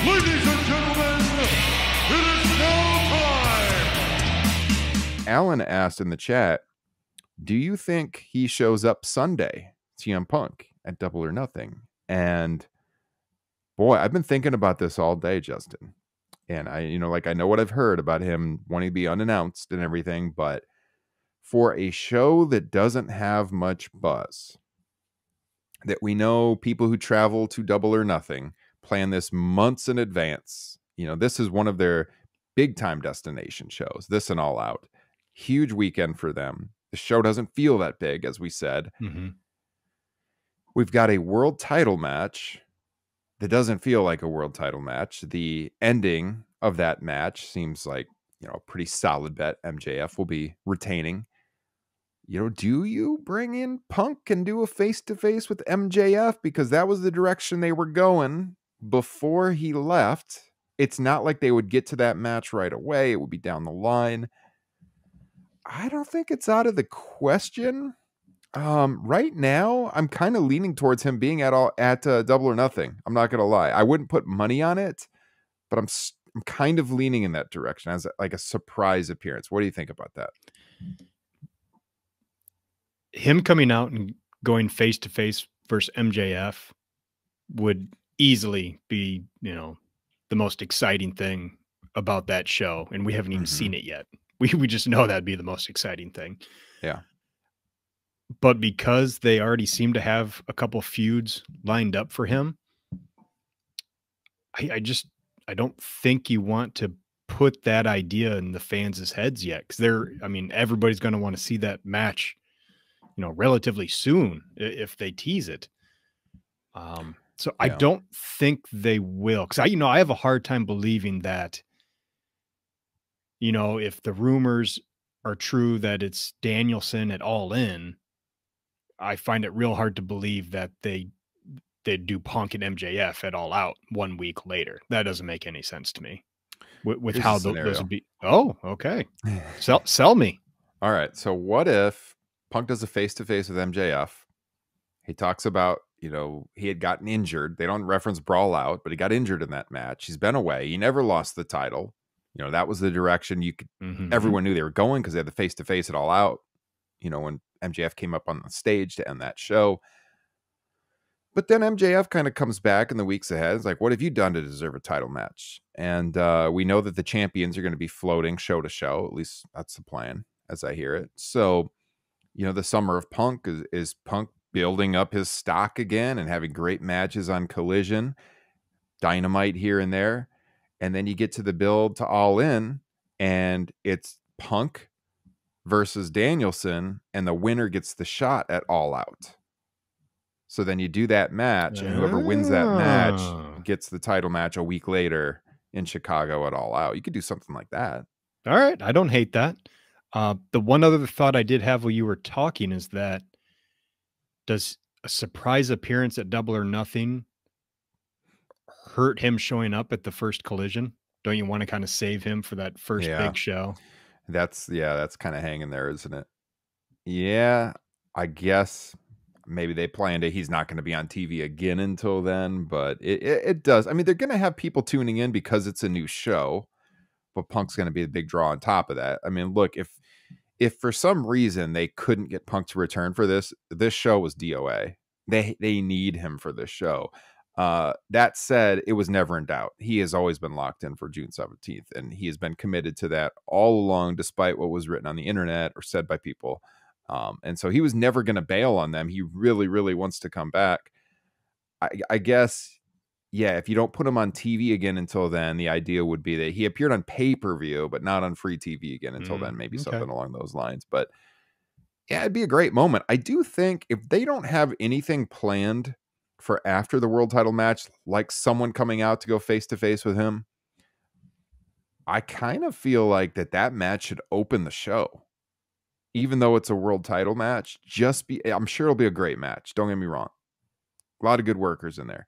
Ladies and gentlemen, it is now time. Alan asked in the chat, do you think he shows up Sunday, CM Punk, at Double or Nothing? And boy, I've been thinking about this all day, Justin. And I know what I've heard about him wanting to be unannounced and everything, but for a show that doesn't have much buzz, that we know people who travel to Double or Nothing plan this months in advance. This is one of their big time destination shows, this and All Out. Huge weekend for them. The show doesn't feel that big, as we said. Mm-hmm. We've got a world title match that doesn't feel like a world title match. The ending of that match seems like, a pretty solid bet MJF will be retaining. Do you bring in Punk and do a face-to-face with MJF? Because that was the direction they were going before he left. It's not like they would get to that match right away. It would be down the line. I don't think it's out of the question. Right now, I'm kind of leaning towards him being at Double or Nothing. I'm not gonna lie. I wouldn't put money on it, but I'm kind of leaning in that direction as like a surprise appearance. What do you think about that? Him coming out and going face to face versus MJF would easily be, the most exciting thing about that show, and we haven't even seen it yet. We just know that'd be the most exciting thing. Yeah. But because they already seem to have a couple feuds lined up for him, I don't think you want to put that idea in the fans' heads yet. Because everybody's going to want to see that match, relatively soon if they tease it. So I don't think they will. Because I have a hard time believing that, if the rumors are true that it's Danielson at All In, I find it real hard to believe that they'd do Punk and MJF at All Out 1 week later. That doesn't make any sense to me with how those would be. Oh, okay. Sell me. All right. So what if Punk does a face-to-face with MJF? He talks about, he had gotten injured. They don't reference Brawl Out, but he got injured in that match. He's been away. He never lost the title. That was the direction everyone knew they were going because they had the face-to-face at All Out, when MJF came up on the stage to end that show. But then MJF kind of comes back in the weeks ahead. It's like, what have you done to deserve a title match? And we know that the champions are going to be floating show to show. At least that's the plan as I hear it. So, the summer of Punk is Punk building up his stock again and having great matches on Collision, Dynamite here and there. And then you get to the build to All In, and it's Punk versus Danielson, and the winner gets the shot at All Out. So then you do that match, and whoever wins that match gets the title match a week later in Chicago at All Out. You could do something like that. All right. I don't hate that. The one other thought I did have while you were talking is that, does a surprise appearance at Double or Nothing hurt him showing up at the first Collision? Don't you want to kind of save him for that first big show? That's kind of hanging there, isn't it? Yeah, I guess maybe they planned it. He's not going to be on TV again until then, but it does. They're going to have people tuning in because it's a new show, but Punk's going to be the big draw on top of that. Look, if for some reason they couldn't get Punk to return for this show was DOA. They need him for this show. That said, it was never in doubt. He has always been locked in for June 17th, and he has been committed to that all along, despite what was written on the internet or said by people. And so he was never going to bail on them. He really, really wants to come back. I guess, if you don't put him on TV again until then, the idea would be that he appeared on pay-per-view, but not on free TV again until then, maybe something along those lines. But yeah, it'd be a great moment. I do think if they don't have anything planned for after the world title match, like someone coming out to go face-to-face with him, I kind of feel like that match should open the show. Even though it's a world title match, I'm sure it'll be a great match. Don't get me wrong. A lot of good workers in there.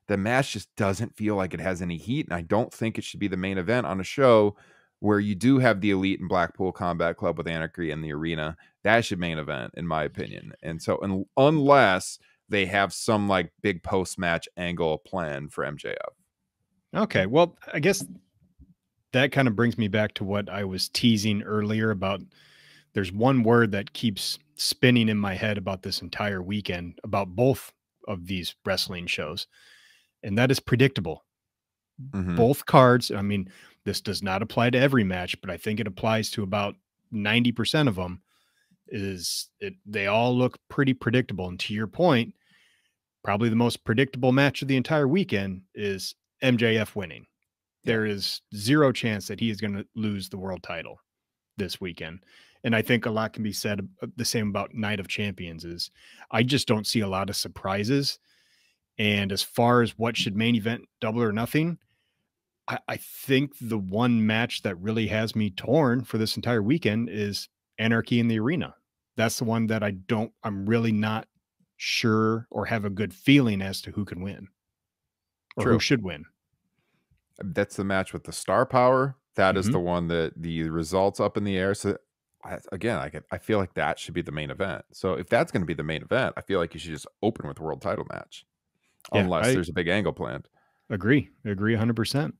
The match just doesn't feel like it has any heat, and I don't think it should be the main event on a show where you do have the Elite and Blackpool Combat Club with Anarchy in the arena. That should main event, in my opinion. And so unless they have some like big post-match angle plan for MJF. Okay. Well, I guess that kind of brings me back to what I was teasing earlier about there's one word that keeps spinning in my head about this entire weekend, about both of these wrestling shows, and that is predictable. Mhm. Both cards, I mean, this does not apply to every match, but I think it applies to about 90% of them. They all look pretty predictable. And to your point, probably the most predictable match of the entire weekend is MJF winning. Yeah. There is zero chance that he is going to lose the world title this weekend. And I think a lot can be said the same about Night of Champions is I just don't see a lot of surprises. And as far as what should main event Double or Nothing, I think the one match that really has me torn for this entire weekend is Anarchy in the Arena. That's the one that I'm really not sure or have a good feeling as to who can win or who True. should win. That's the match with the star power. That is Mhm. the one that the results up in the air. So I feel like that should be the main event. So if that's going to be the main event, I feel like you should just open with the world title match, Yeah, unless I there's a big angle planned. agree. I agree 100%.